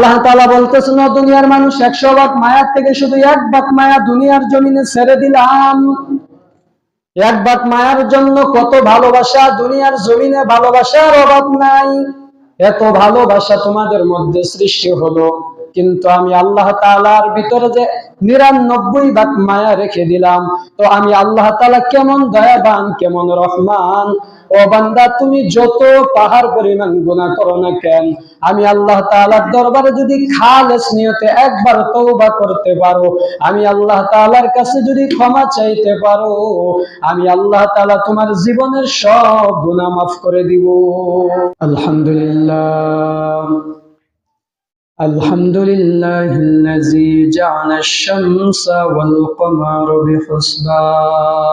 আল্লাহ তাআলা বলতেছেন, দুনিয়ার মানুষ 100 ভাগ মায়ার থেকে শুধু 1 ভাগ মায়া দুনিয়ার জমিনে ছেড়ে দিলাম। 1 ভাগ মায়ার জন্য কত ভালোবাসা, দুনিয়ার জমিনে ভালোবাসার অভাব নাই। এত ভালোবাসা তোমাদের মধ্যে সৃষ্টি হলো, কিন্তু আমি আল্লাহ তাআলার ভিতরে যে 99 ভাগ মায়া রেখে দিলাম। তো আমি আল্লাহ তাআলা কেমন দয়াবান, কেমন রহমান। ও বান্দা, তুমি যত পাহাড় পরিমাণ গুনাহ করো না কেন, আমি আল্লাহ তাআলার দরবারে যদি খালেস নিয়তে একবার তওবা করতে পারো, আমি আল্লাহ তাআলার কাছে যদি ক্ষমা চাইতে পারো, আমি আল্লাহ তাআলা তোমার জীবনের সব গুনাহ মাফ করে দিব। আলহামদুলিল্লাহ, আলহামদুলিল্লাহিল্লাযী জা'আলা আশ-শামসা ওয়াল কমারা বিহুসবান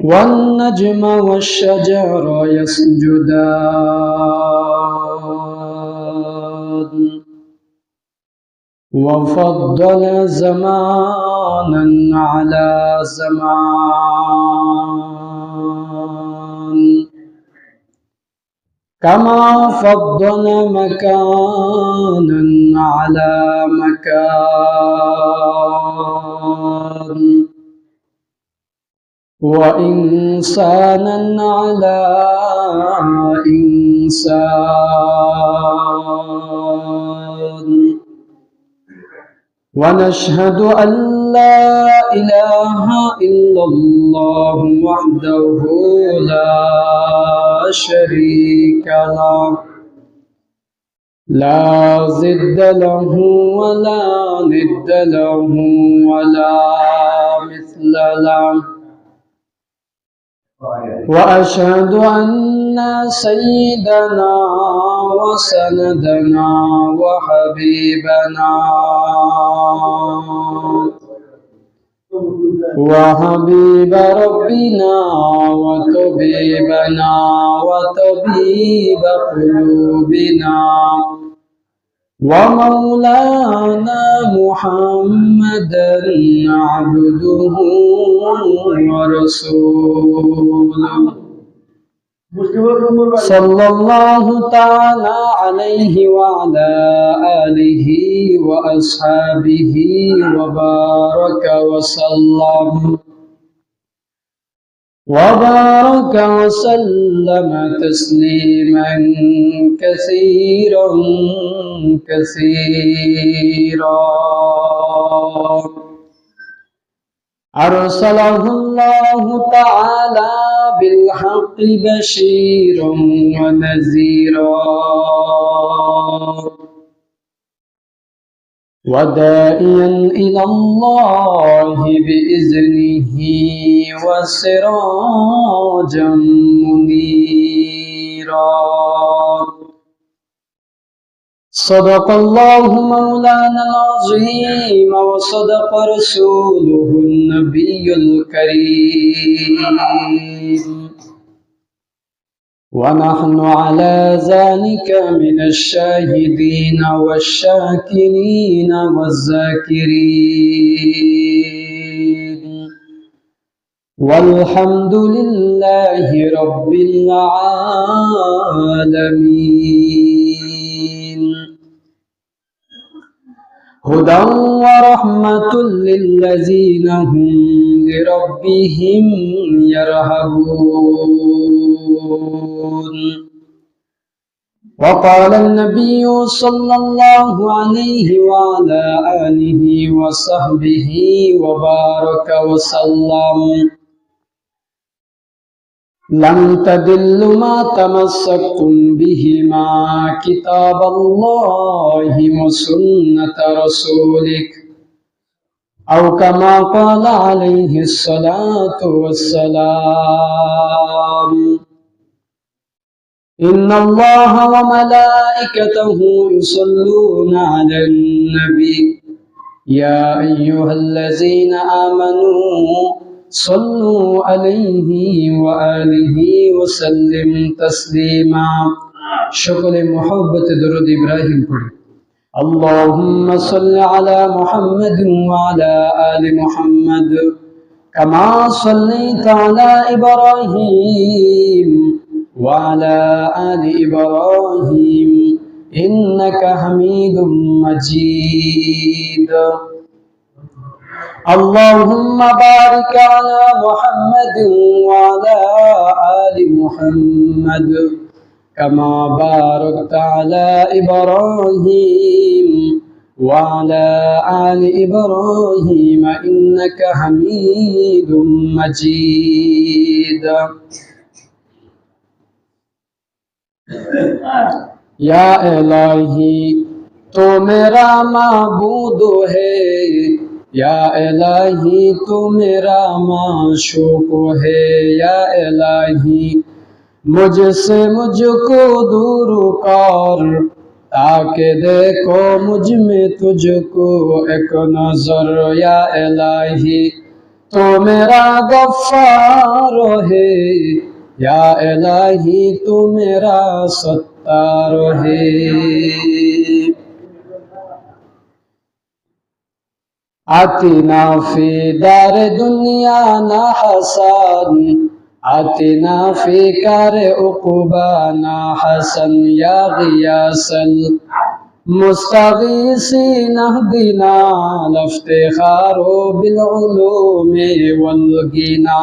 ওয়ান নাজমা ওয়াশ-শাজারা ইয়াসজুদান ওয়া ফাদ্দালা জামানান আলা জামান কামা ফাদ্দালা মাকানান আলা মাকান ওয়া ইনসানান আলা ইনসান ওয়া নাশহাদু আল লা ইলাহা ইল্লাল্লাহু ওয়াহদাহু লা শারীকা লাহু লা জিদ্দা লাহু ওয়া লা নিদ্দা লাহু ওয়া লা মিছলা লাহু وأشهد أن سيدنا وسندنا وحبيبنا وحبيب ربنا وطبيبنا وطبيب قلوبنا ومولانا محمدا عبده ورسوله صلى الله تعالى عليه وعلى آله وأصحابه وبارك وسلم تسليما كثيرا كثيرا أرسله الله تعالى بالحق بشيرا ونذيرا وداعيا إلى الله بإذنه وسراجا منيرا صدق الله مولانا العظيم وصدق رسوله النبي الكريم ونحن على ذلك من الشاهدين والشاكرين والذاكرين والحمد لله رب العالمين هدى ورحمة للذين هم لربهم يرهبون وقال النبي صلى الله عليه وعلى آله وصحبه وبارك وسلم لن تضلوا ما تمسكتم بهما كتاب الله وسنة رسولك أو كما قال عليه الصلاة والسلام إن الله وملائكته يصلون على النبي يا أيها الذين آمنوا صلوا عليه وآله وسلم تسليما شكر محبة درود إبراهيم پڑھیں اللهم صل على محمد وعلى آل محمد كما صليت على إبراهيم وعلى آل إبراهيم إنك حميد مجيد اللهم بارك على محمد وعلى آل محمد كما باركت على إبراهيم وعلى آل إبراهيم إنك حميد مجيد या इलाही तो मेरा माबूद है या इलाही तो मेरा माशूक है या इलाही मुझसे मुझको दूर कर ताकि देखो मुझ में तुझको एक नजर या इलाही तो मेरा गफ्फार है या इलाही तू मेरा सत्तार है आतिना फी दार दुनिया ना हसन आतिना फी कार उक़बा ना हसन या गियासल मुस्तगीसीन अहदिना लफ्तिखारो बिल उलूमी वल गिना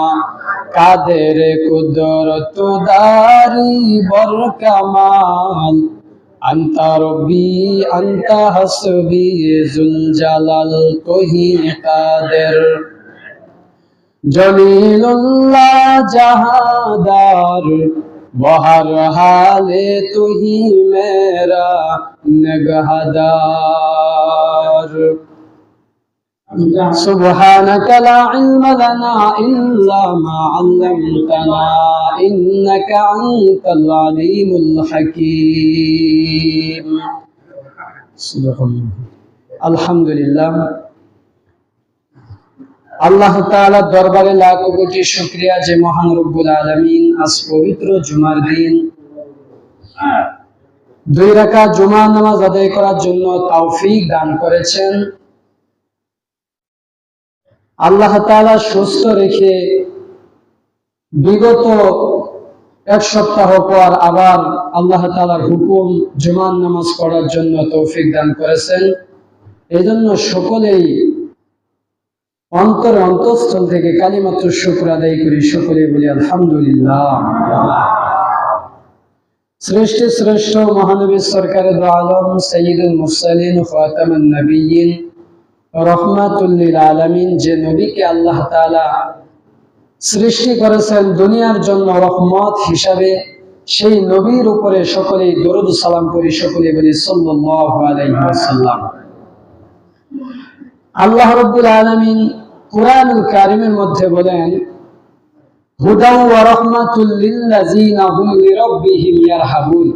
कादेर कुदरत दारी बर कमाल अंता रब्बी अंता हसबी जुल जलाल तुही कादिर जलीलुल्लाह जहादार बहर हाले तुही मेरा निगहदार سبحانك لا علم لنا إلا ما علمتنا إنك أنت العليم الحكيم الحمد لله আল্লাহ তাআলার দরবারে লাখো কোটি শুকরিয়া যে মহান রব্বুল আলামিন আজ পবিত্র জুমার দিন 2 রাকাত জুমার নামাজ আদায় করার জন্য তৌফিক দান করেছেন। আল্লাহ তাআলা সুস্থ রেখে বিগত এক সপ্তাহ পর আবার আল্লাহ তাআলার হুকুম জুমার নামাজ পড়ার জন্য তৌফিক দান করেছেন। এজন্য সকলেই অন্তঃস্থল থেকে কালিমাতুর শুকর আদায় করি, সকলেই বলি আলহামদুলিল্লাহ। শ্রেষ্ঠ মহানবী সরকারে দু আলম সাইয়্যিদুল মুরসালিন খাতামুন নবিয়্যিন রহমাতুল লিল আলামিন, যে নবীকে আল্লাহ তাআলা সৃষ্টি করেছেন দুনিয়ার জন্য রহমত হিসাবে, সেই নবীর উপরে সকলেই দরুদ সালাম করি, সকলেই বলি সাল্লাল্লাহু আলাইহি ওয়াসাল্লাম। আল্লাহ রাব্বুল আলামিন কুরআনুল কারীমের মধ্যে বলেন হুদাও ওয়া রাহমাতুল লিল্লাযিনা হুম লিরাব্বিহিম ইয়ারহাবুন,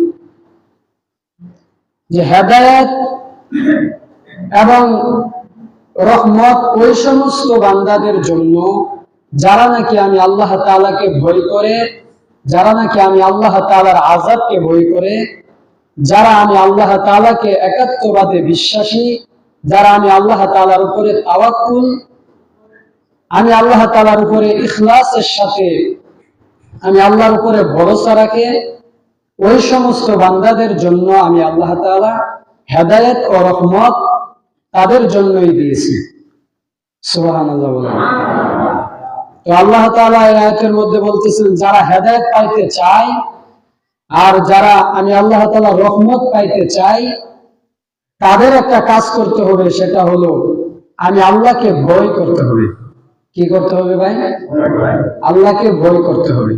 যে হেদায়েত এবং রহমত ওই সমস্ত বান্দাদের জন্য যারা নাকি আমি আল্লাহ তাআলাকে ভয় করে, যারা নাকি আমি আল্লাহ তাআলার আযাবকে ভয় করে, যারা আমি আল্লাহ তাআলাকে একাত্মবাদে বিশ্বাসী, যারা আমি আল্লাহ তাআলার উপরে তাওয়াক্কুল, আমি আল্লাহ তাআলার উপরে ইখলাসের সাথে আমি আল্লাহর উপরে ভরসা রাখে, ওই সমস্ত বান্দাদের জন্য আমি আল্লাহ তাআলা হেদায়েত ও রহমত তাদের জন্যই দিয়েছি। সুবহানাল্লাহ বলেন। তো আল্লাহ তাআলা এই আয়াতের মধ্যে বলতেছেন যারা হেদায়েত পাইতে চায় আর যারা আমি আল্লাহ তাআলার রহমত পাইতে চাই, তাদের একটা কাজ করতে হবে, সেটা হলো আমি আল্লাহকে ভয় করতে হবে। কি করতে হবে ভাই? আল্লাহকে ভয় করতে হবে।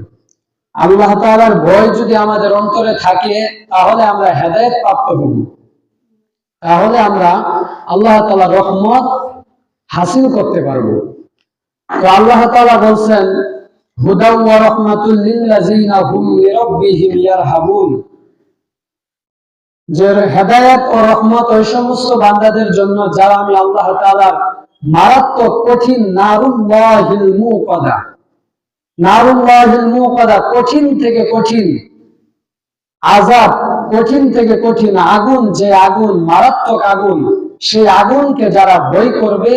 আল্লাহ তাআলার ভয় যদি আমাদের অন্তরে থাকে, তাহলে আমরা হেদায়েত প্রাপ্ত হব, তাহলে আমরা আল্লাহ তাআলার রহমত হাসিল করতে পারবো। তো আল্লাহ তাআলা বলছেন হুদাও ওয়া রাহমাতুল লিল্লাযিনা হুম লিরাব্বিহিম ইয়ারহাবুন, যে হেদায়েত ও রহমত ওই সমস্ত বান্দাদের জন্য যারা আমি আল্লাহ তাআলার মারাত্মক কঠিন নারুল্লাহিল মুকাদা কঠিন থেকে কঠিন আযাব, কঠিন থেকে কঠিন আগুন, যে আগুন মারাত্মক আগুন, সেই আগুনকে যারা ভয় করবে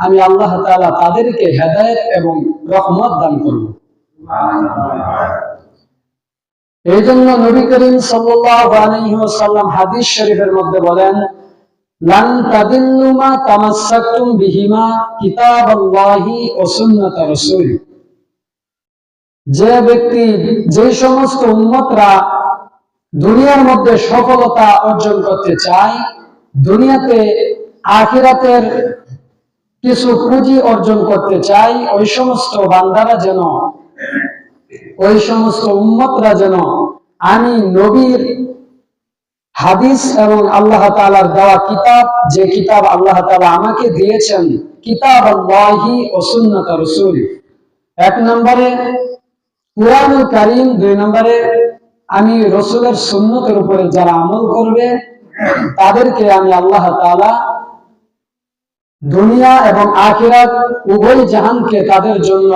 আমি আল্লাহ তাআলা তাদেরকে হেদায়েত এবং রহমত দান করব। এই জন্য নবী করিম সাল্লাল্লাহু আলাইহি ওয়াসাল্লাম হাদিস শরীফের মধ্যে বলেন, লান তাদিল্লু মা তামাসসাকতুম বিহিমা কিতাবাল্লাহি ওয়া সুন্নাত রাসূল। যে ব্যক্তি, যে সমস্ত উম্মতরা দুনিয়ার মধ্যে সফলতা অর্জন করতে চায়, দুনিয়াতে আখিরাতের কিছু পুঁজি অর্জন করতে চায়, ওই সমস্ত বান্দারা যেন, ওই সমস্ত উম্মতরা যেন আমি নবীর হাদিস এবং আল্লাহ তাআলার দেওয়া কিতাব, যে কিতাব আল্লাহ তাআলা আমাকে দিয়েছেন, কিতাব আল্লাহি ওয়া সুন্নাত রাসূল, এক নম্বরে কুরআনুল কারীম, দুই নম্বরে আমি রাসূলের সুন্নতের উপরে যারা আমল করবে তাদেরকে আমি আল্লাহ তাআলা দুনিয়া এবং আখিরাত উভয় জাহানকে তাদের জন্য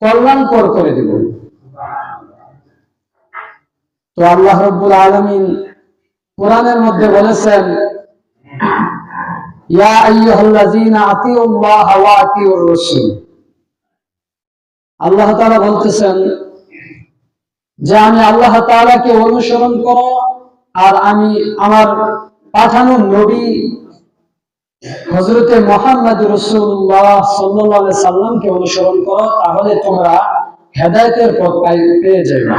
কল্যাণকর করে দেব। তো আল্লাহ রাব্বুল আলামিন কোরআনের মধ্যে বলেছেন, ইয়া আইয়ুহাল্লাযীনা আতিউল্লাহ ওয়া আতিউর রাসূল। আল্লাহ তাআলা বলতেছেন যে আমি আল্লাহ তাআলাকে অনুসরণ করো আর আমি আমার পাঠানো নবী হযরতে মুহাম্মদ রাসূলুল্লাহ সাল্লাল্লাহু আলাইহি সাল্লামকে অনুসরণ করো, তাহলে তোমরা হেদায়েতের পথ পেয়ে যাবে।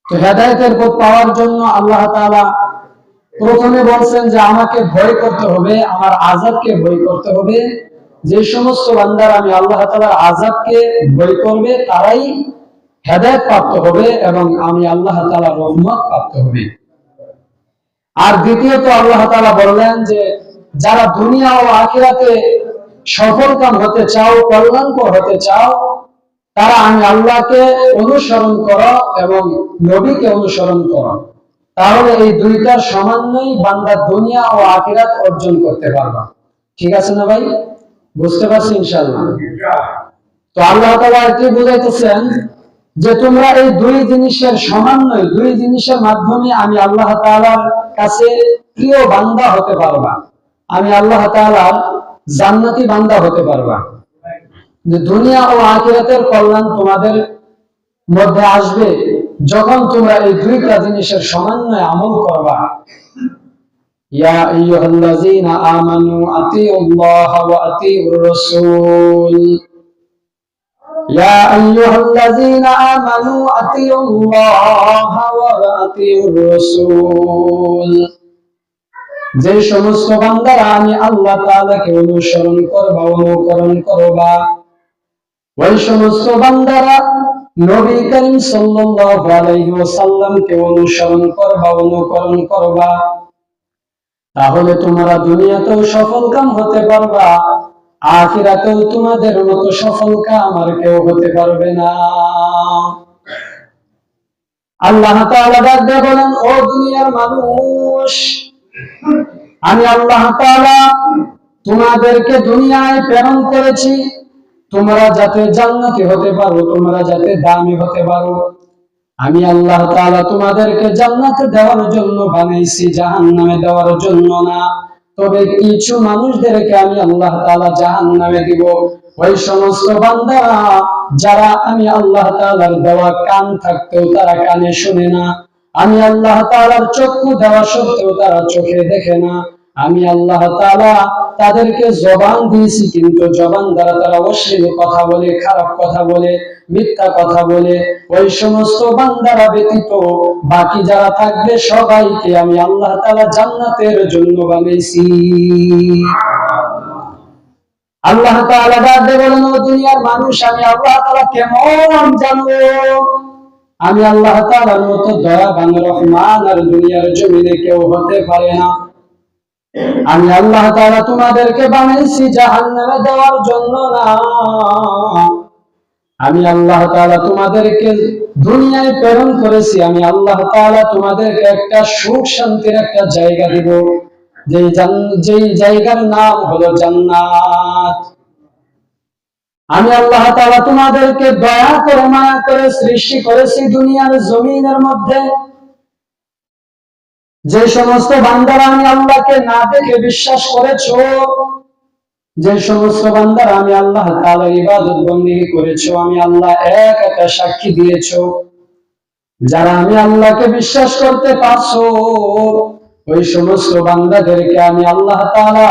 তো হেদায়েতের পথ পাওয়ার জন্য আল্লাহ তাআলা প্রথমে বলছেন যে আমাকে ভয় করতে হবে, আমার আযাবকে ভয় করতে হবে। যে সমস্ত বান্দারা আমি আল্লাহ তাআলার আযাবকে ভয় করবে তারাই হেদায়েত প্রাপ্ত হবে এবং আমি আল্লাহ তাআলার রহমত প্রাপ্ত হবে। আর দ্বিতীয়ত আল্লাহ তাআলা বললেন যে যারা দুনিয়া ও আখিরাতে সফলকাম হতে চাও, কল্যাণকর হতে চাও, তারা আমি আল্লাহকে অনুসরণ করো এবং নবীকে অনুসরণ করো, তাহলে এই দুইটার সমন্বয়ে বান্দা দুনিয়া ও আখিরাত অর্জন করতে পারবা। ঠিক আছে না ভাই? বুঝতে পারছি ইনশাআল্লাহ? তো আল্লাহ তাআলা কি বুঝাইতেছেন যে তোমরা এই দুই জিনিসের সমন্বয়, দুই জিনিসের মাধ্যমে আমি আল্লাহ তাআলার কাছে প্রিয় বান্দা হতে পারবা, আমি আল্লাহ তাআলার জান্নাতি বান্দা হতে পারবা। যে দুনিয়া ও আখিরাতের কল্যাণ তোমাদের মধ্যে আসবে যখন তোমরা এই দুইটা জিনিসের সমন্বয়ে আমল করবা। ইয়া আইয়ুহাল্লাযীনা আমানু আতিউল্লাহ ওয়া আতিউর রাসূল, ইয়া আইয়ুহাল্লাযীনা আমানু আতিউল্লাহ ওয়া আতিউর রাসূল। যে সমস্ত বান্দারা আমি আল্লাহ তাআলাকে অনুসরণ করবা, অনুকরণ করবা, ওই সমস্ত বান্দারা নবী করিম সাল্লাল্লাহু আলাইহি ওয়াসাল্লামকে অনুসরণ করবা, অনুকরণ করবা, তাহলে তোমরা দুনিয়াতেও সফলকাম হতে পারবা, আখিরাতেও তোমাদের মতো সফলকাম আর কেউ হতে পারবে না। আল্লাহ তাআলা ডাক দিয়ে বলেন, ও দুনিয়ার মানুষ, আমি আল্লাহ তাআলা তোমাদেরকে দুনিয়ায় প্রেরণ করেছি তোমরা যাতে জান্নাতি হতে পারো, তোমরা যাতে দামি হতে পারো। আমি আল্লাহ তাআলা তোমাদেরকে জান্নাতে দেওয়ার জন্য বানাইছি, জাহান্নামে দেওয়ার জন্য না। তবে কিছু মানুষদেরকে আমি আল্লাহ তাআলা জাহান্নামে দিব, ওই সমস্ত বান্দারা যারা আমি আল্লাহ তাআলার দেওয়া কান থাকতেও তারা কানে শুনে না, আমি আল্লাহ তাআলার চক্ষু দেওয়া সত্ত্বেও তারা চোখে দেখে না, আমি আল্লাহ তাআলা তাদেরকে জবান দিয়েছি কিন্তু জবান দ্বারা তারা অশ্লীল কথা বলে, খারাপ কথা বলে, মিথ্যা কথা বলে। ওই সমস্ত বান্দারা ব্যতীত বাকি যারা থাকবে সবাইকে আমি আল্লাহ তাআলা জান্নাতের জন্য বানাইছি। আল্লাহ তাআলা ডাক দিয়ে বলেন, ও দুনিয়ার মানুষ, আমি আল্লাহ তাআলা কেমন জানো? আমি আল্লাহ তাআলার মতো দয়াবান রহমান আর দুনিয়ার জমিনে কেউ হতে পারে না। আমি আল্লাহ তাআলা তোমাদেরকে বানাইছি জাহান্নামে দেওয়ার জন্য না, আমি আল্লাহ তাআলা তোমাদেরকে দুনিয়ায় প্রেরণ করেছি, আমি আল্লাহ তাআলা তোমাদেরকে একটা সুখ শান্তির একটা জায়গা দিব, যেই জায়গার নাম হলো জান্নাত। আমি আল্লাহ তাআলা তোমাদেরকে দয়া করে মায়া করে সৃষ্টি করেছি দুনিয়ার জমিনের মধ্যে। যে সমস্ত বান্দারা আমি আল্লাহকে না দেখে বিশ্বাস করেছো, যে সমস্ত বান্দারা আমি আল্লাহ তাআলার ইবাদত বন্দেগী করেছো, আমি আল্লাহ এক একা সাক্ষী দিয়েছো, যারা আমি আল্লাহকে বিশ্বাস করতে পারছো, ওই সমস্ত বান্দাদেরকে আমি আল্লাহ তাআলা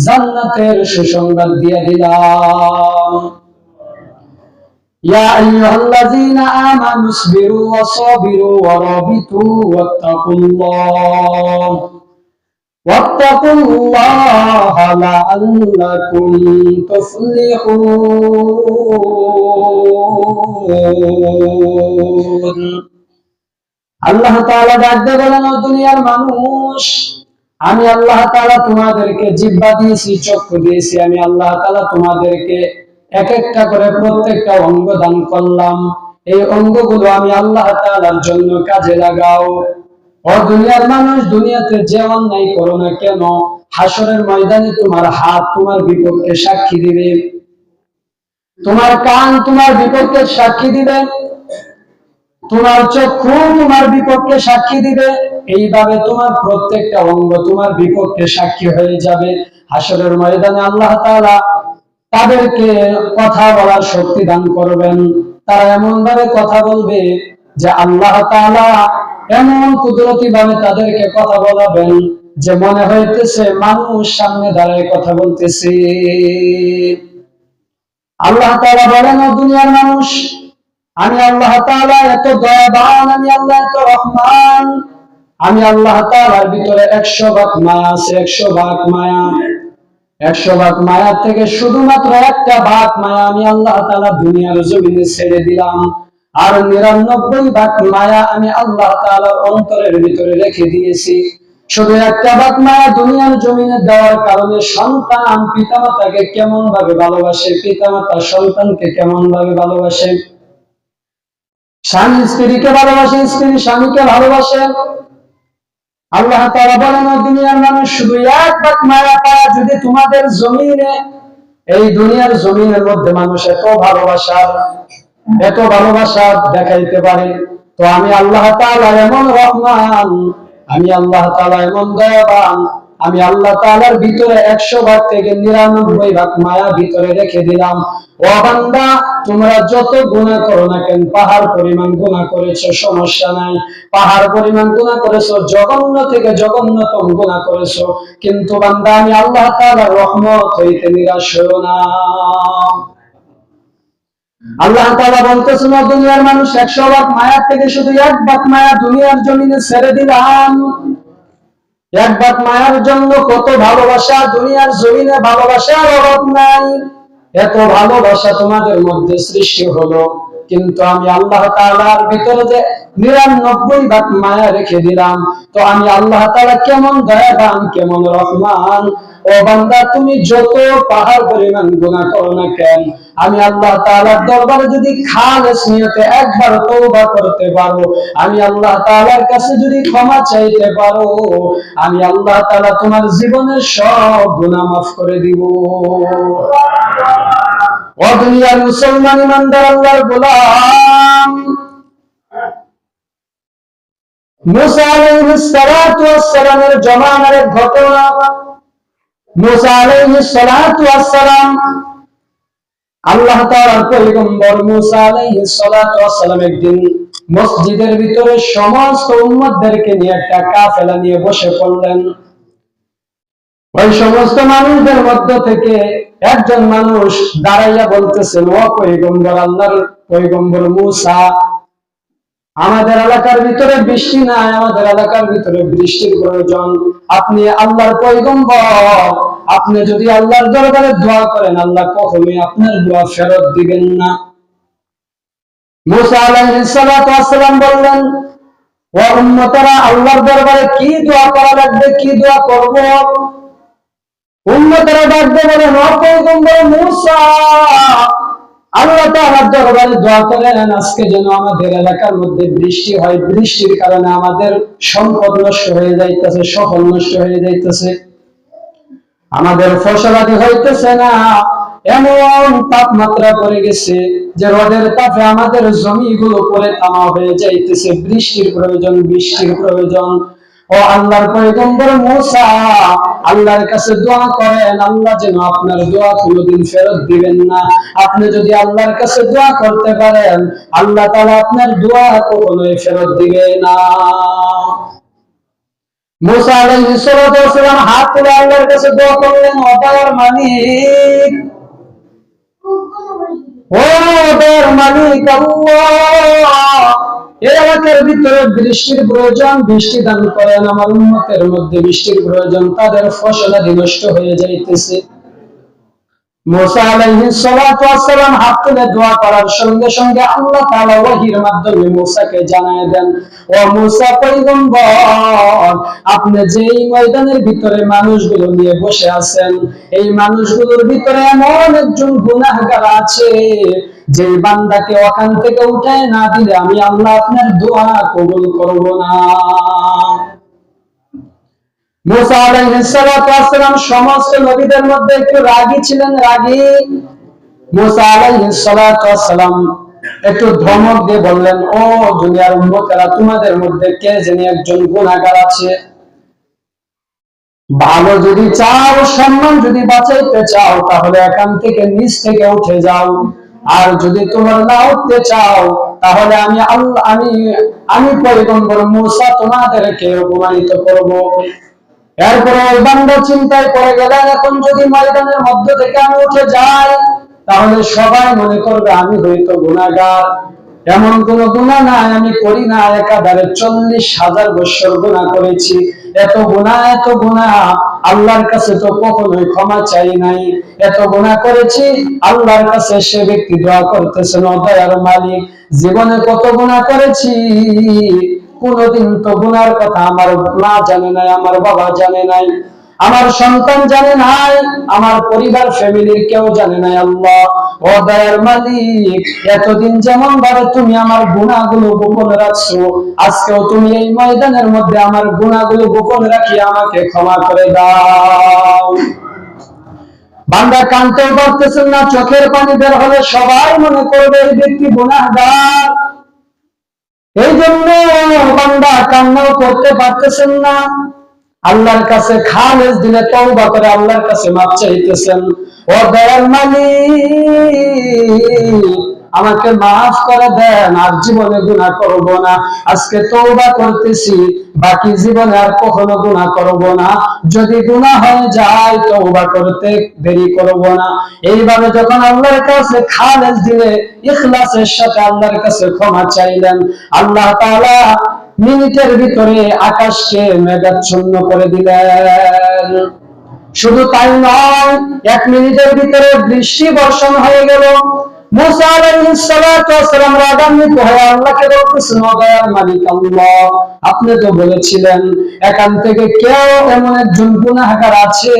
জান্নাতের সুসংবাদ দিয়ে দিলাম। ইয়া আইয়ুহাল্লাযীনা আমানু ইসবিরু ওয়া সাবিরু ওয়া রাবিতু ওয়াত্তাকুল্লাহা লাআল্লাকুম তুফলিহুন। আল্লাহ তাআলা ডাক দিয়ে বলেন, ও দুনিয়ার মানুষ, আমি আল্লাহ তাআলা তোমাদেরকে জিহ্বা দিয়েছি, চক্ষু দিয়েছি, আমি আল্লাহ তাআলা তোমাদেরকে এক একটা করে প্রত্যেকটা অঙ্গ দান করলাম। এই অঙ্গগুলো আমি আল্লাহ তাআলার জন্য কাজে লাগাও। ও দুনিয়ার মানুষ, দুনিয়াতে যে অন্যায় করো না কেন, হাসরের ময়দানে তোমার হাত তোমার বিপক্ষে সাক্ষী দিবে, তোমার কান তোমার বিপক্ষে সাক্ষী দিবে, তোমার চক্ষু তোমার বিপক্ষে সাক্ষী দিবে। এইভাবে তোমার প্রত্যেকটা অঙ্গ তোমার বিপক্ষে সাক্ষী হয়ে যাবে। হাসরের ময়দানে আল্লাহ তাআলা তাদেরকে কথা বলার শক্তি দান করবেন। তারা এমন ভাবে কথা বলবে যে আল্লাহ তাআলা এমন কুদরতি ভাবে তাদেরকে কথা বলাবেন যে মনে হইতেছে মানুষ সামনে দাঁড়ায় কথা বলতেছে। আল্লাহ তাআলা বলেন, ও দুনিয়ার মানুষ, আমি আল্লাহ তাআলা এত দয়াবান, আমি আল্লাহ এত রহমান, আমি আল্লাহ তাআলার ভিতরে 100 ভাগ মায়া আছে, 100 ভাগ মায়া। 100 ভাগ মায়া থেকে শুধুমাত্র একটা ভাগ মায়া আমি আল্লাহ তাআলা দুনিয়ার জমিনে ছেড়ে দিলাম, আর 99 ভাগ মায়া আমি আল্লাহ তাআলার অন্তরের ভিতরে রেখে দিয়েছি। শুধু একটা ভাগ মায়া দুনিয়ার জমিনে দেওয়ার কারণে সন্তান পিতামাতাকে কেমন ভাবে ভালোবাসে, পিতামাতা সন্তানকে কেমন ভাবে ভালোবাসে, স্বামী স্ত্রীকে ভালোবাসে, স্ত্রী স্বামীকে ভালোবাসে। আল্লাহ তাআলা বলেন, দুনিয়ার মানুষ, শুধু এক ভাগ মায়া পায় যদি তোমাদের জমিনে, এই দুনিয়ার জমিনের মধ্যে মানুষ এত ভালোবাসা দেখাইতে পারে, তো আমি আল্লাহ তাআলা এমন রহমান, আমি আল্লাহ তাআলা এমন দয়াবান, আমি আল্লাহ তাআলার ভিতরে 100 ভাগ থেকে 99 ভাগ মায়া ভিতরে রেখে দিলাম। ও বান্দা, তোমরা যত গুনাহ করো না কেন, পাহাড় পরিমাণ গুনাহ করেছো, সমস্যা নাই, পাহাড় পরিমাণ গুনাহ করেছো, জঘন্য থেকে জঘন্যতম গুনাহ করেছো, কিন্তু বান্দা আমি আল্লাহ তাআলার রহমত হইতে নিরাশ হও না। আল্লাহ তাআলা বলতেছেন, দুনিয়ার মানুষ, 100 ভাগ মায়া থেকে শুধু 1 ভাগ মায়া দুনিয়ার জমিনে ছেড়ে দিলাম। 1 ভাগ মায়ার জন্য কত ভালোবাসা, দুনিয়ার জমিনে ভালোবাসার অভাব নাই। এত ভালোবাসা তোমাদের মধ্যে সৃষ্টি হলো, কিন্তু আমি আল্লাহ তাআলার ভিতরে যে 99 ভাগ মায়া রেখে দিলাম, তো আমি আল্লাহ তাআলা কেমন দয়াবান, কেমন রহমান। ও বান্দা, তুমি যত পাহাড় পরিমাণ গুনাহ করো না কেন, আমি আল্লাহ তাআলার দরবারে যদি খালেস নিয়তে একবার তওবা করতে পারো, আমি আল্লাহ তাআলার কাছে যদি ক্ষমা চাইতে পারো, আমি আল্লাহ তাআলা তোমার জীবনের সব গুনাহ মাফ করে দিব। ও দুনিয়ার মুসলমান ইমানদার আল্লাহর গোলাম, মুসা আলাইহিস সালাতু ওয়াস সালামের জমানার এক ঘটনা। মুসা আলাইহিস সালাতু ওয়াস সালাম, আল্লাহ তাআলার পয়গম্বর মুসা আলাইহিস সালাতু ওয়াস সালাম একদিন মসজিদের ভিতরে সমস্ত উম্মতদেরকে নিয়ে একটা কাফেলা নিয়ে বসে পড়লেন। ওই সমস্ত মানুষদের মধ্য থেকে একজন মানুষ দাঁড়াইয়া বলতেছেন, ও পয়গম্বর, আল্লাহর পয়গম্বর মুসা, আমাদের এলাকার ভিতরে বৃষ্টি নাই, আমাদের এলাকার ভিতরে বৃষ্টির প্রয়োজন। আপনি আল্লাহর পয়গম্বর, আপনি যদি আল্লাহর দরবারে দোয়া করেন, আল্লাহ কখনোই আপনার দোয়া ফেরত দিবেন না। মুসা আলাইহিস সালাতু ওয়াস সালাম বললেন, ও উম্মতেরা, আল্লাহর দরবারে কি দোয়া করা লাগবে, কি দোয়া করব? উম্মতেরা ডাকতে বলেন, ও পয়গম্বর মুসা, আল্লাহ তাআলার দরবারে দোয়া করেন আজকে যেন আমাদের এলাকার মধ্যে বৃষ্টি হয়, বৃষ্টির কারণে আমাদের সম্পদ নষ্ট হয়ে যাইতেছে, সকল নষ্ট হয়ে যাইতেছে, আমাদের ফসলাদি হইতেছে না, এমন তাপমাত্রা পড়ে গেছে যে রোদের তাপে আমাদের জমিগুলো পরে তামা হয়ে যাইতেছে, বৃষ্টির প্রয়োজন, বৃষ্টির প্রয়োজন। ও আল্লাহর পয়গম্বর মূসা, আল্লাহর কাছে দোয়া করেন, আল্লাহ যেন আপনার দোয়া কোনোদিন ফেরত দিবেন না। আপনি যদি আল্লাহর কাছে দোয়া করতে পারেন, আল্লাহ তাআলা আপনার দোয়া কখনোই ফেরত দিবে না। মূসা আলাইহিস সালাম হাত তুলে আল্লাহর কাছে দোয়া করলেন, ও দয়ার মালিক, ও দয়ার মালিক আল্লাহ, এই এলাকার ভিতরে বৃষ্টির প্রয়োজন, বৃষ্টি দান করেন। আমার উম্মতের মধ্যে বৃষ্টির প্রয়োজন, তাদের ফসলাদি নষ্ট হয়ে যাইতেছে। মূসা আলাইহিস সালাতু ওয়াস সালাম হাত তুলে দোয়া করার সঙ্গে সঙ্গে আল্লাহ তাআলা ওহীর মাধ্যমে মূসাকে জানায় দেন, ও মূসা পয়গম্বর, আপনি যেই ময়দানের ভিতরে মানুষগুলো নিয়ে বসে আছেন, এই মানুষগুলোর ভিতরে এমন একজন গুনাহগার আছে, যে বান্দাকে ওখান থেকে উঠায় না দিলে আমি আল্লাহ আপনার দোয়া কবুল করব না। মূসা আলাইহিস সালাতু ওয়াস সালাম সমস্ত নবীদের মধ্যে একটু রাগী ছিলেন, রাগী। মূসা আলাইহিস সালাতু ওয়াস সালাম একটু ধমক দিয়ে বললেন, ও দুনিয়ার উম্মতেরা, তোমাদের মধ্যে কে জানি একজন গুনাহগার আছে, ভালো যদি চাও, সম্মান যদি বাঁচাইতে চাও, তাহলে এখান থেকে নিচ থেকে উঠে যাও। আর যদি তোমরা না উঠতে চাও, তাহলে আমি আল্লাহ আমি পয়গম্বর মূসা তোমাদেরকে অপমানিত করব। এরপরে ওই বান্দা চিন্তায় পড়ে গেলেন, এখন যদি ময়দানের মধ্য থেকে আমি উঠে যাই, তাহলে সবাই মনে করবে আমি হয়তো গুনাহগার। এমন কোন গুনাহ নাই আমি করি না, একাধারে 40,000 বছর গুনাহ করেছি। এত গুনাহ আল্লাহর কাছে তো কখনোই ক্ষমা চাই নাই। এত গুনাহ করেছি, আল্লাহর কাছে সে ব্যক্তি দোয়া করতেছেন, ও দয়ার মালিক, জীবনে কত গুনাহ করেছি, কোনদিন তো গুনার কথা আমার মা জানে নাই, আমার বাবা জানে নাই, আমার সন্তান জানে নাই, আমার পরিবার ফ্যামিলির কেউ জানে নাই। আল্লাহ, ও দয়ার মালিক, এতদিন যেমন ভাবে তুমি আমার গুনাহগুলো গোপন রাখছো, আজকেও তুমি এই ময়দানের মধ্যে আমার গুনাহগুলো গোপন রাখি আমাকে ক্ষমা করে দাও। বান্দা কাঁদতেও পারতেছেন না, চোখের পানি বের হলে সবাই মনে করবে এই ব্যক্তি গুনাহগার। এই জন্য বান্দা কান্নাও করতে পারতেছেন না, আল্লাহর কাছে খালেস দিলে তওবা করে আল্লাহর কাছে মাপ চাইতেছেন, ও দয়ার মালিক, আমাকে মাফ করে দেন, আর জীবনে গুনাহ করব না। আজকে তওবা করতেছি, বাকি জীবনে আর কখনো গুনাহ করব না। যদি গুনাহ হয়ে যায়, তওবা করতে দেরি করব না। এইভাবে যখন আল্লাহর কাছে খালেস দিলে, ইখলাসের সাথে আল্লাহর কাছে ক্ষমা চাইলেন, আল্লাহ তাআলা মিনিটের ভিতরে আকাশকে মেঘাচ্ছন্ন করে দিলেন। শুধু তাই নয়, 1 মিনিটের ভিতরে বৃষ্টি বর্ষণ হয়ে গেল। মূসা আলাইহিস সালাতু ওয়াস সালাম রাগান্বিত হয়ে আল্লাহকে বলতেছেন, ও দয়ার মালিক আল্লাহ, আপনি তো বলেছিলেন এখান থেকে কেউ এমন একজন গুনাহগার আছে,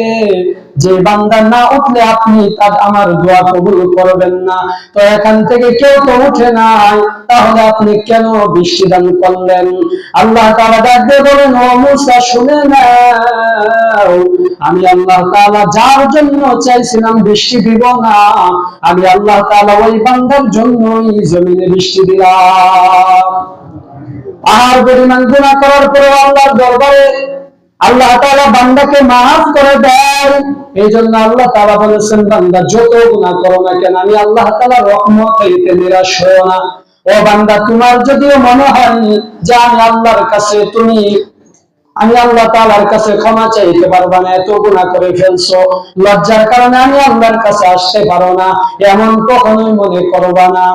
যে বান্দা না উঠলে আপনি আমার দোয়া কবুল করবেন না। তো এখান থেকে কেউ তো উঠে নাই, তাহলে আপনি কেন বৃষ্টি দান করলেন? আল্লাহ তাআলা ডাক দিয়ে বলেন, ও মূসা, শুনে নাও, আমি আল্লাহ তাআলা যার জন্য চাইছিলাম বৃষ্টি দিব না, আমি আল্লাহ তাআলা ওই বান্দার জন্যই জমিনে বৃষ্টি দিলাম। পাহাড় পরিমাণ গুনাহ করার পরে আল্লাহর দরবারে আল্লাহ তাআলা বান্দাকে মাফ করে দেয়। এই জন্য আল্লাহ তাআলা বলেছেন, বান্দা যত গুনাহ করো না কেন, আমি আল্লাহ তাআলার রহমত হইতে নিরাশ হও না। ও বান্দা, তোমার যদিও মনে হয় যে আমি আল্লাহ তাআলার কাছে ক্ষমা চাইতে পারবা না, এত গুনাহ করে ফেলছো, লজ্জার কারণে আমি আল্লাহর কাছে আসতে পারো না, এমন কখনোই মনে করবা না।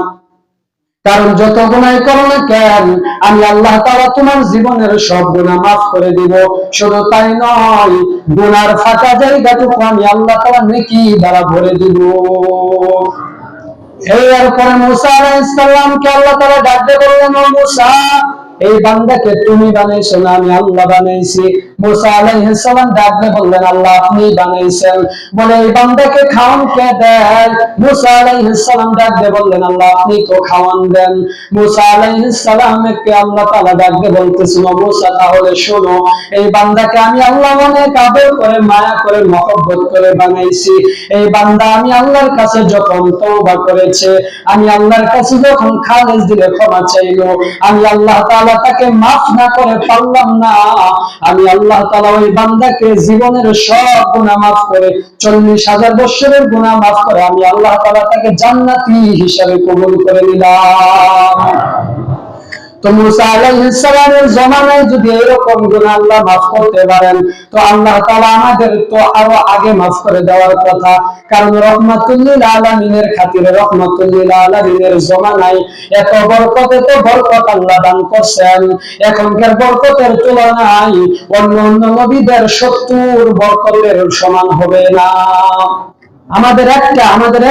কারণ যত গুনাহ করো না কেন, আমি আল্লাহ তাআলা তোমার জীবনের সব গুনাহ মাফ করে দিব। শুধু তাই নয়, গুনার ফাঁকা জায়গাটুকু আমি আল্লাহ তাআলা নেকি দ্বারা ভরে দিব। এরপরে মূসা আলাইহিস সালামকে আল্লাহ তাআলা ডাক দিয়ে বললেন, ও মূসা, এই বান্দাকে তুমি বানাইছো না আমি আল্লাহ বানাইছি। মূসা আলাইহিস সালাম ডাক দিয়ে বললেন, আল্লাহ আপনি বানাইছেন। বলে, এই বান্দাকে খাওয়ান কে দেয়? মূসা আলাইহিস সালাম ডাক দিয়ে বললেন, আল্লাহ আপনি তো খাওয়ান দেন। মূসা আলাইহিস সালামকে আল্লাহ তাআলা ডাক দিয়ে বলতেছেন, ও মূসা, তাহলে শোনো, এই বান্দাকে আমি আল্লাহ অনেক আদর করে, মায়া করে, মহব্বত করে বানাইছি। এই বান্দা আমি আল্লাহর কাছে যখন তওবা করেছে, আমি আল্লাহর কাছে যখন খালেস দিলে ক্ষমা চাইলো, আমি আল্লাহ তাআলা তাআলা তাকে মাফ না করে পারলাম না, আমি আল্লাহ তাআলা ওই বান্দাকে জীবনের সব গুনাহ মাফ করে 40,000 বছরের গুনাহ মাফ করে আমি আল্লাহ তাআলা তাকে জান্নাতি হিসেবে কবুল করে নিলাম। তো মুসা আলাইহিস সালামের জামানায় যদি এরকম গুনাহ আল্লাহ মাফ করতে পারেন, তো আল্লাহ তাআলা আমাদের তো আরো আগে মাফ করে দেওয়ার কথা। কারণ রহমাতুল লিল আলামিনের খাতিরে, রহমাতুল লিল আলামিনের জামানায় এত বরকত আল্লাহ দান করছেন, এখনকার বরকতের তুলনায় অন্য নবীদের 70 বরকতের সমান হবে না। আমাদের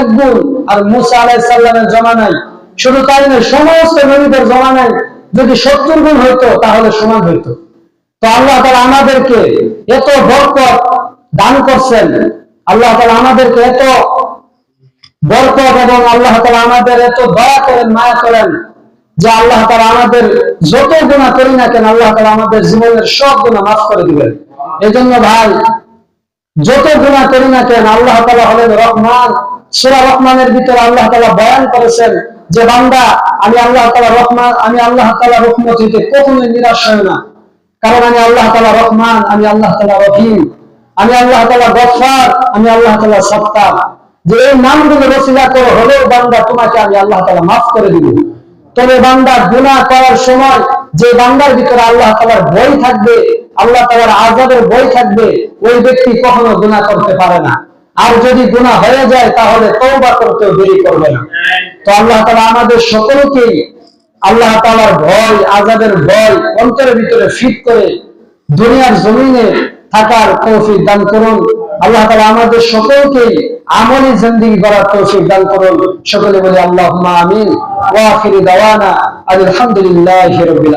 এক গুণ, আর মুসা আলাইহিস সালামের জামানায় শুধু তাই নয়, সমস্ত নবীদের জামানায় যদি 70 গুণ হইতো তাহলে সমান হইতো। তো আল্লাহ তাআলা আমাদেরকে এত বরকত দান করছেন, আল্লাহ তাআলা আমাদেরকে এত বরকত এবং আল্লাহ তাআলা আমাদের এত দয়া করেন, মায়া করেন, যে আল্লাহ তাআলা আমাদের যত গুনাহ করি না কেন আল্লাহ তাআলা আমাদের জীবনের সব গুনাহ মাফ করে দিবেন। এজন্য ভাই, যত গুনাহ করি না কেন আল্লাহ তাআলা হলেন রহমান। সূরা রহমানের ভিতরে আল্লাহ তাআলা বয়ান করেছেন যে বান্দা, আমি আল্লাহ তাআলা রহমান, আমি আল্লাহ তাআলা রহমত হইতে কখনোই নিরাশ হয় না। কারণ আমি আল্লাহ তাআলা রহমান, আমি আল্লাহ তাআলা রহিম, আমি আল্লাহ তাআলা গফফার, আমি আল্লাহ তাআলা সত্তার। যে এই নামগুলো রসিলা করে হলেও বান্দা তোমাকে আমি আল্লাহ তাআলা মাফ করে দিব। তবে বান্দা গুনাহ করার সময় যে বান্দার ভিতরে আল্লাহ তাআলার ভয় থাকবে, আল্লাহ তাআলার আযাবের ভয় থাকবে, ওই ব্যক্তি কখনো গুনাহ করতে পারে না। আর যদি গুনাহ হয়ে যায় তাহলে তওবা করতেও দেরি করবে না। তো আল্লাহ তাআলা আমাদের সকলকেই আল্লাহ তাআলার ভয়, আযাবের ভয় অন্তরের ভিতরে ফিট করে দুনিয়ার জমিনে থাকার তৌফিক দান করুন। আল্লাহ তাআলা আমাদের সকলকেই আমলি জিন্দেগি গড়ার তৌফিক দান করুন। সকলে বলি আল্লাহুম্মা আমিন। ওয়া আখিরু দাওয়ানা আলহামদুলিল্লাহি রাব্বিল আলামিন।